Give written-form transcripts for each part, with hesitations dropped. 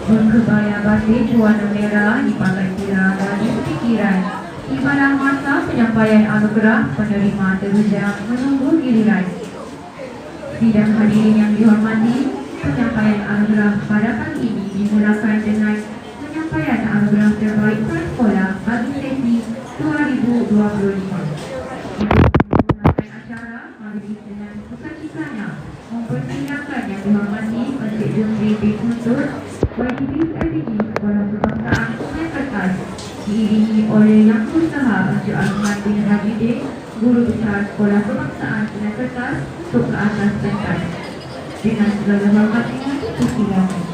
Berkebaya batik warna merah dipakai kira dan pikiran. Inilah masa penyampaian anugerah penerima terujang menunggu giliran. Sidang hadirin yang dihormati, penyampaian anugerah pada kali ini dimulakan dengan penyampaian anugerah terbaik prasekolah bagi sesi 2025. Menggunakan acara, majlis dengan sukacitanya mempersilakan yang dihormati Encik Jumri bin Guntur YTB FPG Sekolah Kebangsaan Sungai Kertas, diiringi oleh Yang Berusaha Encik Ahmad bin Hajidin, Guru Besar Sekolah Kebangsaan Sungai Kertas, untuk ke atas pentas. Dengan segala hormat ini, persilakan.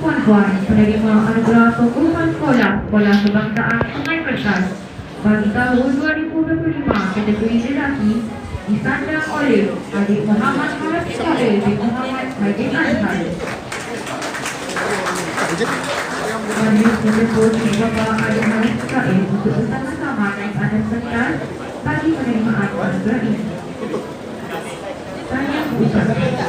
Puan-puan, penerima anugerah pengurusan sekolah Sekolah Kebangsaan Sungai Kertas bagi tahun 2025 kategori lelaki disandang oleh Adik Muhammad Harif Ismail bin Muhammad Haji Azhar. Majlis menjemput Bapak Adik Harif Ismail untuk bersama-sama naik atas pentas bagi penerimaan anugerah ini. Saya ucapkan.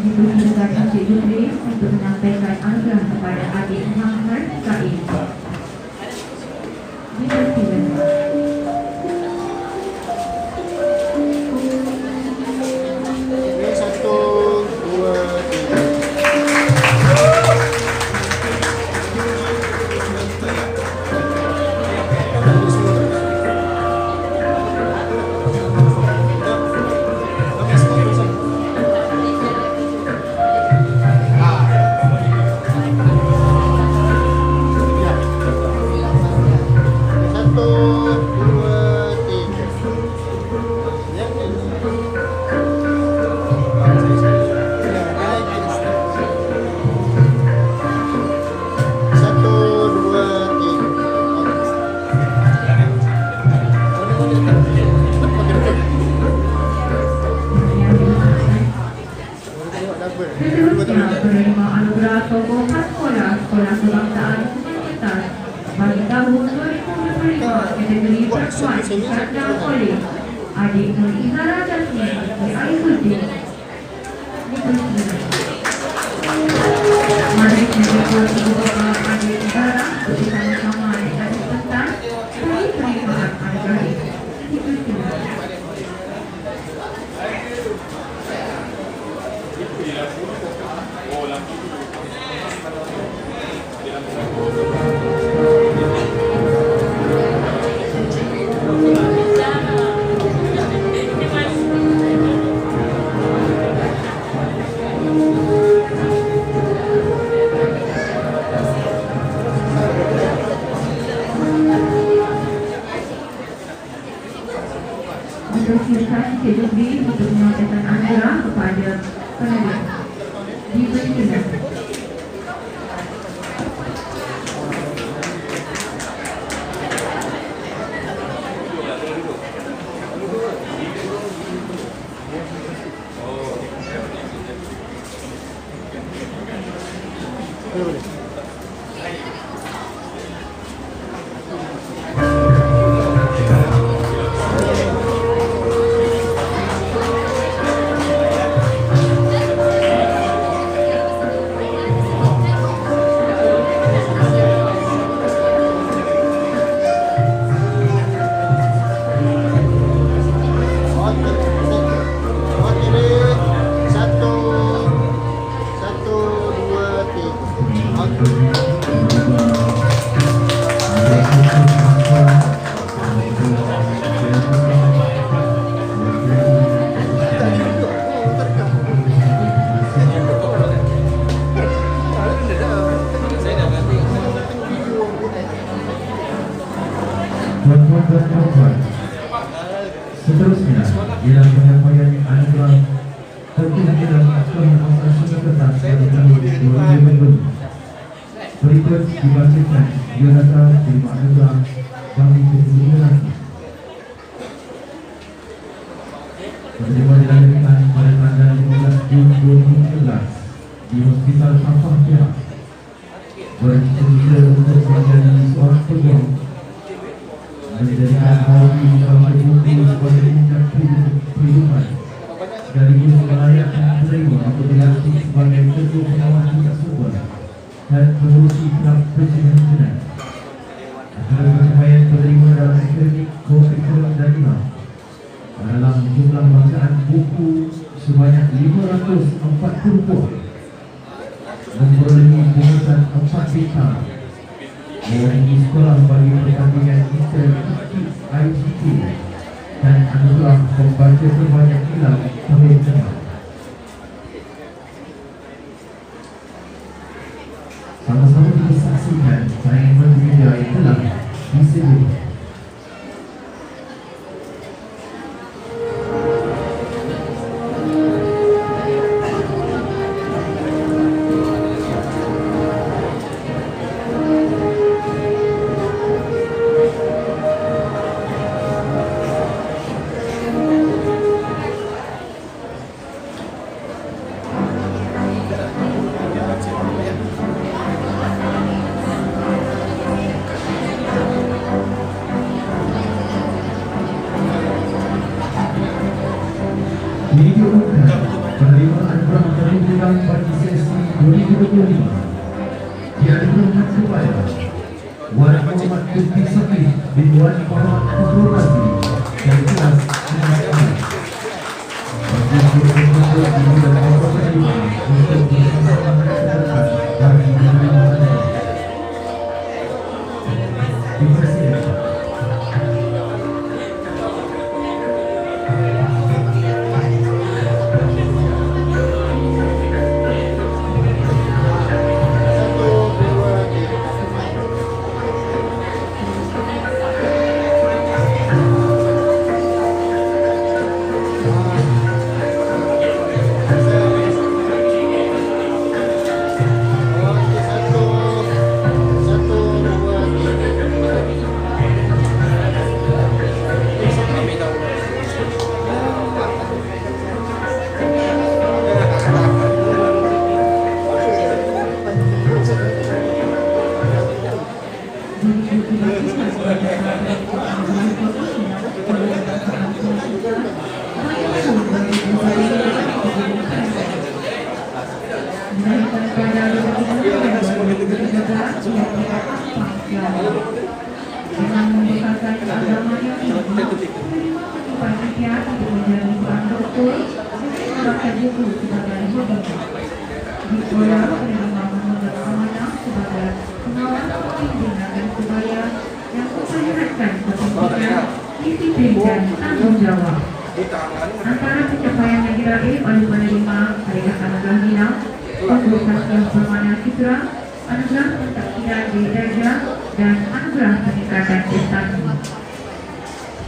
Dipersilakan Encik Jumri untuk menyampaikan anugerah kepada Adik Muhammad Said. Dipersilakan. Seterusnya, penerima anugerah tokoh khas sekolah Sekolah Kebangsaan Sungai Kertas bagi tahun 2025 kategori perempuan disandang oleh Adik Nur Izara Jasmine bin Aizuddin. Mari menjemput Ibu Bapa Adik Izara untuk bersama-sama naik atas pentas bagi penerimaan anugerah ini. Dipersilakan. Dipersilakan Encik Jumri untuk menyampaikan anugerah kepada penerima. Dipersilakan. dan perempuan. Seterusnya, ialah penyampaian anugerah tertinggi dalam Konstitusi Kertas pada tahun 2020. Berikut dibacakan biodata terima anugerah bagi penerima lelaki. Penerima dilahirkan pada tanggal 15 Jun 2013 di Hospital Sampang Perak. Bercerita untuk menjadi seorang pejuang, menjadikan hobi membaca buku sebagai minat kehidupan, sekaligus melayakkan penerima apabila sebagai ketua pengawas tidak sumber dan pengurusi kelab presiden China. Antara pencapaian penerima dalam akademik curriculum dan IMA dalam jumlah bacaan buku sebanyak 540 buah, memperolehi bungkusan 4 bintang, memenuhi sekolah bagi pertandingan interaktif ICT dan anugerah pembaca terbanyak kitab tahun tengah. Sama-sama kita saksikan saingan media yang telah disebut. Penerimaan anugerah terhubungan bagi sesi 2025 dianugerahkan kepada Wan Muhammad Tuti Sakif bin Wan Muhammad Tutur Razi dari kelas 9A. Bagi seluruh peserta dan para penerima untuk bersama-sama mencatatkan bagi penerimaan anugerah. Terima kasih. Dengan membesarkan agamanya panitia untuk menjadi seorang doktor, membaca buku sebagai hobi. Di sekolah penerima memegang amanah sebagai pengawas pimpinan dan kebaya yang memperlihatkan kepentingan, disiplin dan tanggung jawab. Antara pencapaian yang diraih oleh penerima adalah anugerah Nina, pengurusan yang bermakna Citra, anugerah pentakdiran di darjah dan anugerah peningkatan prestasi.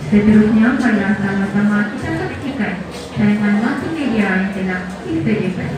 Seterusnya, marilah sama-sama kita saksikan tayangan multimedia yang telah disediakan.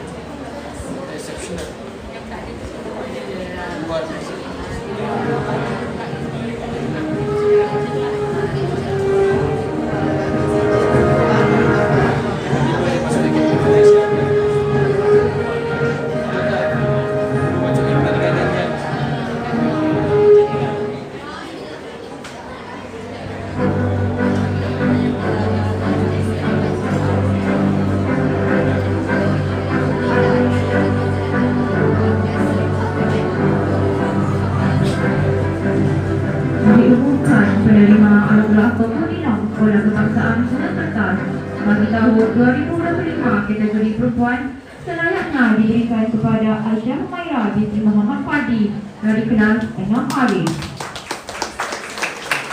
Penerima anugerah Pemulihan Sekolah Kebangsaan Sungai Kertas bagi tahun 2025 kategori perempuan selayaknya diberikan kepada Aisyah Humaira binti Muhammad Fadi yang dikenal dengan Arif.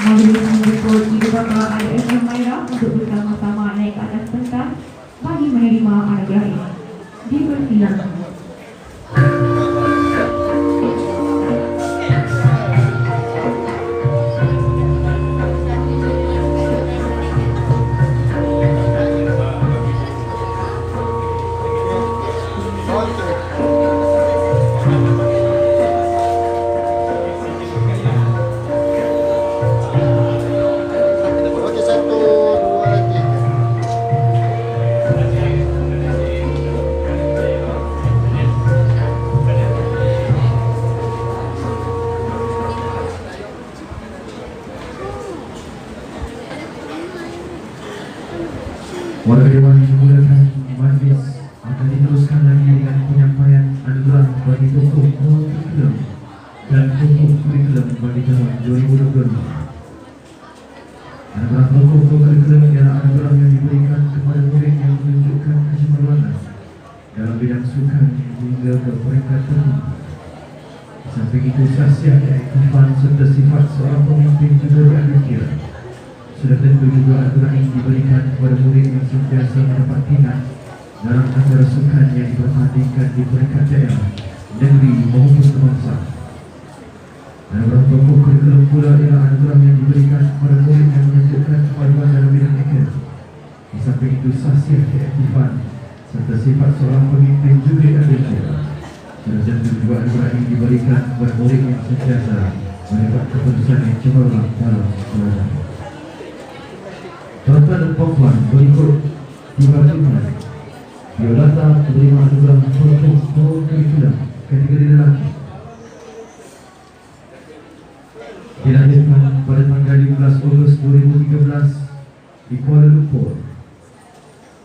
Majlis menjemput ibu bapa Aisyah Humaira untuk bersama-sama naik ke atas pentas bagi menerima anugerah ini. Dipersilakan. Warga Dewan dimulakan majlis akan diteruskan lagi dengan penyampaian anugerah bagi tokoh kurikulum dan tokoh kurikulum bagi tahun 2022. Anugerah tokoh kurikulum ialah anugerah yang diberikan kepada murid yang menunjukkan kecemerlangan dalam bidang sukan hingga ke peringkat tertinggi. Sampai itu khasiat keaktifan serta sifat seorang pemimpin juga diambil kira. Sudah tentu juga anugerah ini diberikan kepada murid yang sentiasa mendapat minat dalam acara sukan yang dipertandingkan di peringkat daerah, negeri maupun kebangsaan. Anugerah tokoh kurikulum pula ialah anugerah yang diberikan kepada murid yang menunjukkan kemajuan dalam bidang akademik. Di samping itu khasiat keaktifan serta sifat seorang pemimpin juga diambil kira. Sudah tentu juga anugerah ini diberikan kepada murid yang sentiasa mendapat keputusan yang cemerlang dalam sekolah. Tuan-tuan dan puan-puan, berikut dibagi biodata penerima anugerah tokoh kurikulum kategori lelaki. Dilahirkan pada tanggal 15 Ogos 2013 di Kuala Lumpur.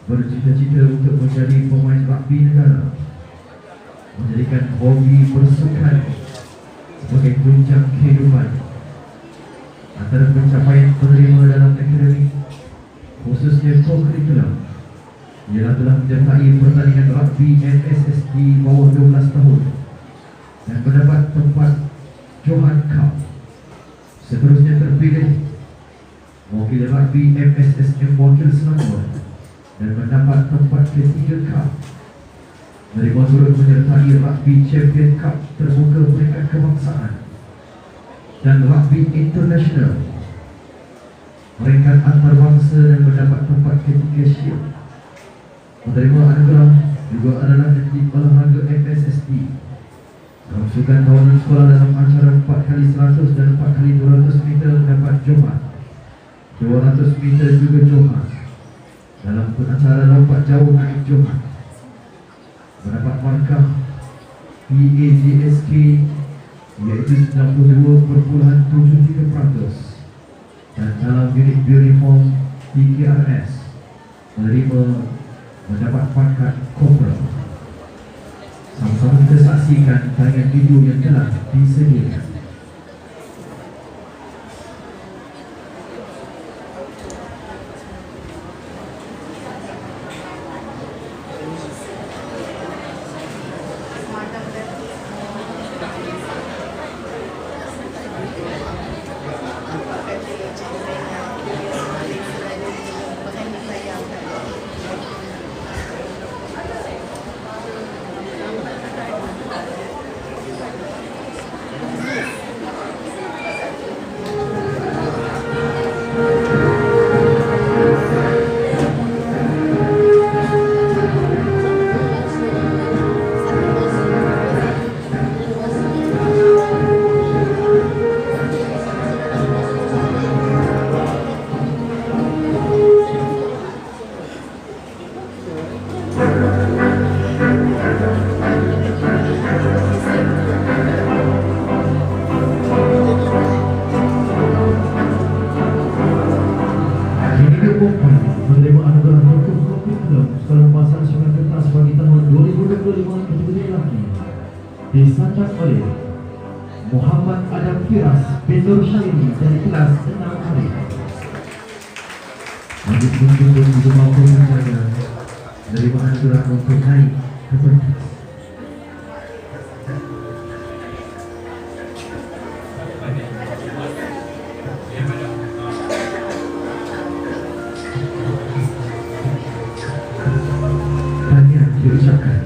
Bercita-cita untuk menjadi pemain rugby negara. Menjadikan hobi bersukan sebagai tunjang kehidupan. Antara pencapaian penerima dalam akademik, khususnya kurikulum, ialah telah menyertai pertandingan rugby MSS di bawah 12 tahun dan mendapat tempat Johan Cup. Seterusnya terpilih mewakili rugby MSSM Wakil Selangor dan mendapat tempat ketiga Cup. Menerima turut menyertai rugby Champion Cup terbuka peringkat kebangsaan dan rugby international peringkat antarabangsa dan mendapat tempat ketiga Shield. Menerima anugerah juga adalah atlet olahraga MSSD dalam sukan tahunan sekolah dalam acara 4x100 dan 4x200 meter dapat Johan, 200 meter juga Johan. Dalam acara lompat jauh naik Johan mendapat markah PAJSK iaitu 92.73%. Dan dalam unit uniform PKRS menerima mendapat pangkat Kopral. Sama-sama kita saksikan tayangan video yang telah disediakan. Menerima anugerah tokoh kurikulum Sekolah Bahasa Sungai Kertas bagi tahun 2025 kategori lelaki disandang oleh Muhammad Adam Firas bin Nur Syairi dari kelas 6A. Lanjut menjunjung juga mampu menjaga menerima anugerah untuk naik ke pentas. Diucapkan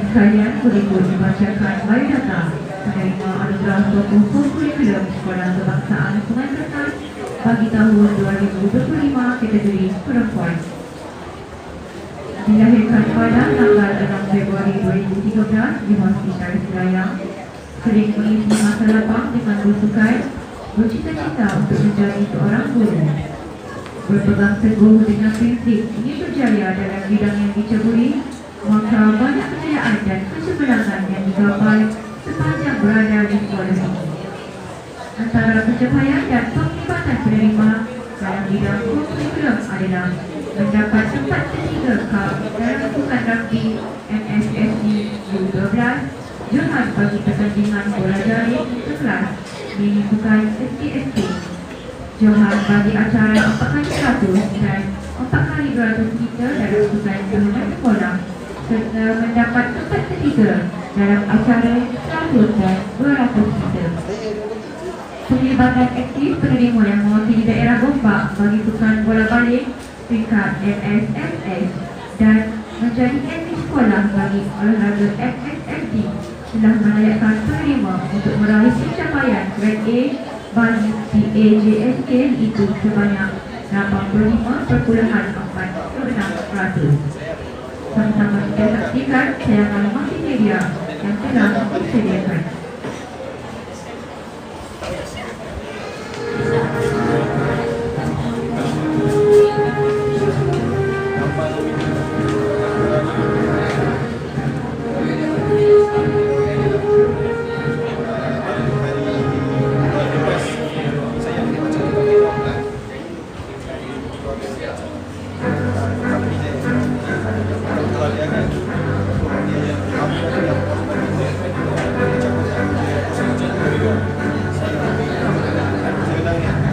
sekalian, berikut dibacakan biodata menerima anugerah tokoh kurikulum Sekolah Kebangsaan Sungai Ketan bagi tahun 2025 kategori perempuan. Dilahirkan pada tanggal 6 Februari 2013 di Hospital Selayang, sering mengisi masa lapang dengan bersukai, bercita-cita untuk menjadi seorang guru. Berpegang teguh dengan prinsip ingin berjaya dalam bidang yang diceburi, maka banyak kejayaan dan kecemerlangan yang digapai sepanjang berada di sekolah ini. Antara pencapaian dan penglibatan penerima dalam bidang kurikulum adalah mendapat tempat ketiga dalam bukan rugby MSSD U12, Johan bagi pertandingan bola jaring sekelas mini bukan STSP, Johan bagi acara 4x100 dan 4x200 meter dalam bukan tahunan sekolah, serta mendapat tempat ketiga dalam acara 100 dan 200 meter. Penglibatan aktif penerima yang mewakili daerah Gombak bagi sukan bola balik peringkat MSSS dan menjadi MD sekolah bagi olahraga MSSD telah melayakkan penerima untuk meraih pencapaian grade A bagi PAJSK itu sebanyak 85.46%. Sama-sama kita saksikan tayangan multimedia yang telah disediakan.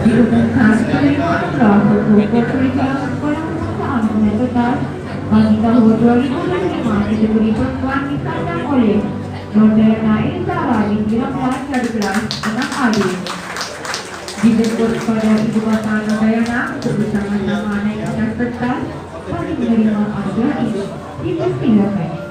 Diumumkan penerima anugerah tokoh kurikulum Sekolah Kebangsaan Sungai Ketan bagi tahun 2025 kategori perempuan disandang oleh Norderna Elzara di 19 dari kelas 6A. Dijemput kepada Ibu Bapa Nordayana untuk bersama-sama naik atas pentas bagi menerima anugerah ini. Dipersilakan.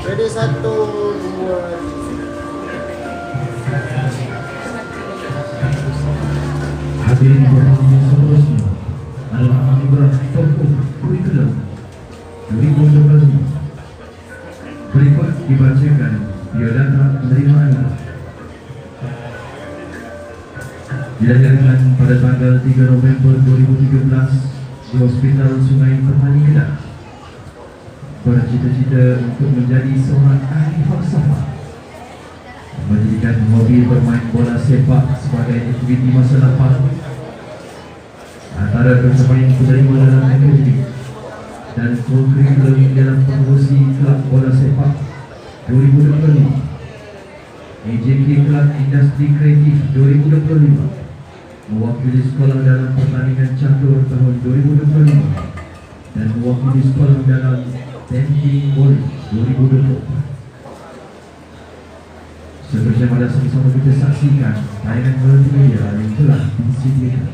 Jadi 1, 2, Hadirin berhadirin seterusnya adalah anugerah tokoh kurikulum 2025. Berikut dibacakan biodata penerimaan. Dilahirkan pada tanggal 3 November 2013 di Hospital Sungai Petani Kedah. Bercita-cita untuk menjadi seorang ahli falsafah, menjadikan hobi bermain bola sepak sebagai aktiviti masa lapang. Antara pencapaian penerima dalam akademik dan kurikulum dalam pengurusi kelab bola sepak 2025, AJK Kelab Industri Kreatif 2025, mewakili sekolah dalam pertandingan catur tahun 2025 dan mewakili sekolah dalam Tenting Bola 2024. Sebersama sama-sama kita saksikan tayangan multimedia yang telah disediakan.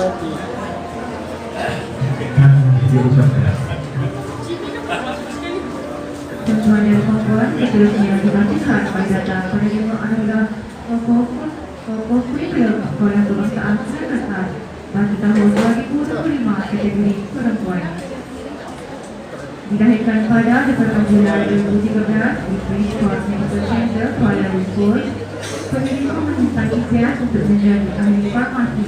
Melati. Diucapkan. Tujuan dan kemampuan seterusnya dibacakan pada data penerima adalah tokoh kurikulum sekolah kebangsaan Surakarta bagi tahun 2025 kategori perempuan. Dilahirkan pada 8 Julai 2013 di Prince Court Medical Center, Kuala Lumpur, penerima menyimpan impian untuk menjadi ahli farmasi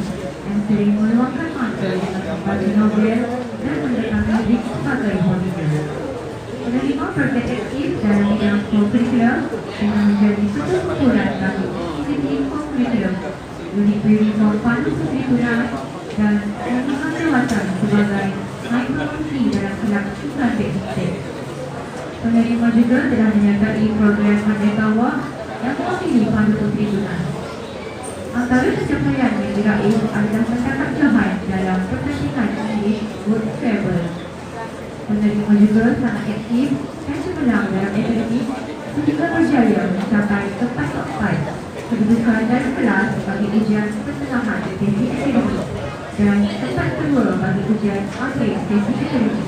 yang sering meluangkan masa dengan membaca novel dan mendatangi diri sebagai hobinya. Penerima projek aktif dalam bidang kurikulum dengan menjadi ketua kumpulan bagi aktiviti kurikulum, unit reform pandu kurikulum dan pengembangan dewasa sebagai micromanagement dalam kelab sukan BST. Penerima juga telah menyertai program Merdeka Awak yang mewakili pandu kurikulum. Antara pencapaian yang diraih adalah mendapat jahat dalam pertandingan English World Travel. Penerima juga sangat aktif dan cemerlang dalam akademik sehingga berjaya mencapai tempat top 5 kedudukan dalam kelas bagi ujian pertengahan sesi akademik dan tempat kedua bagi ujian akhir sesi akademik.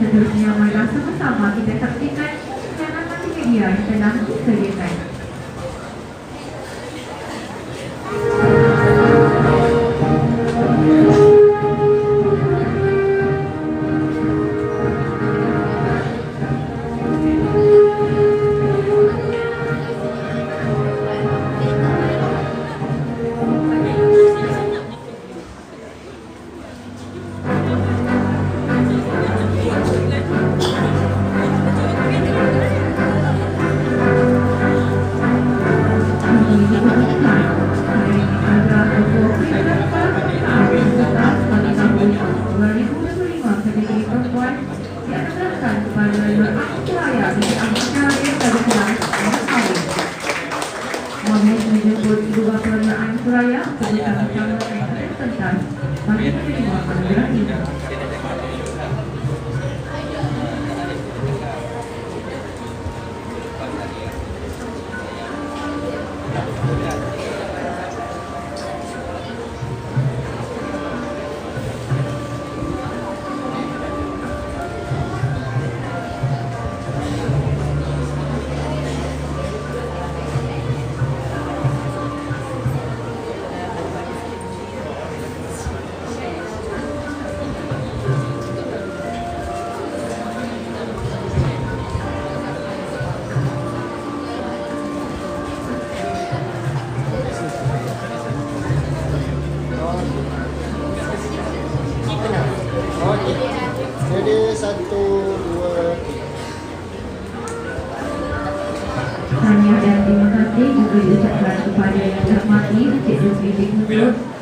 Seterusnya, marilah sama-sama kita saksikan tayangan multimedia yang telah disediakan. Okey. Jadi 1, 2, 3. Tahniah dan terima kasih juga diucapkan kepada yang terhormati Encik Dusri Bin Hudud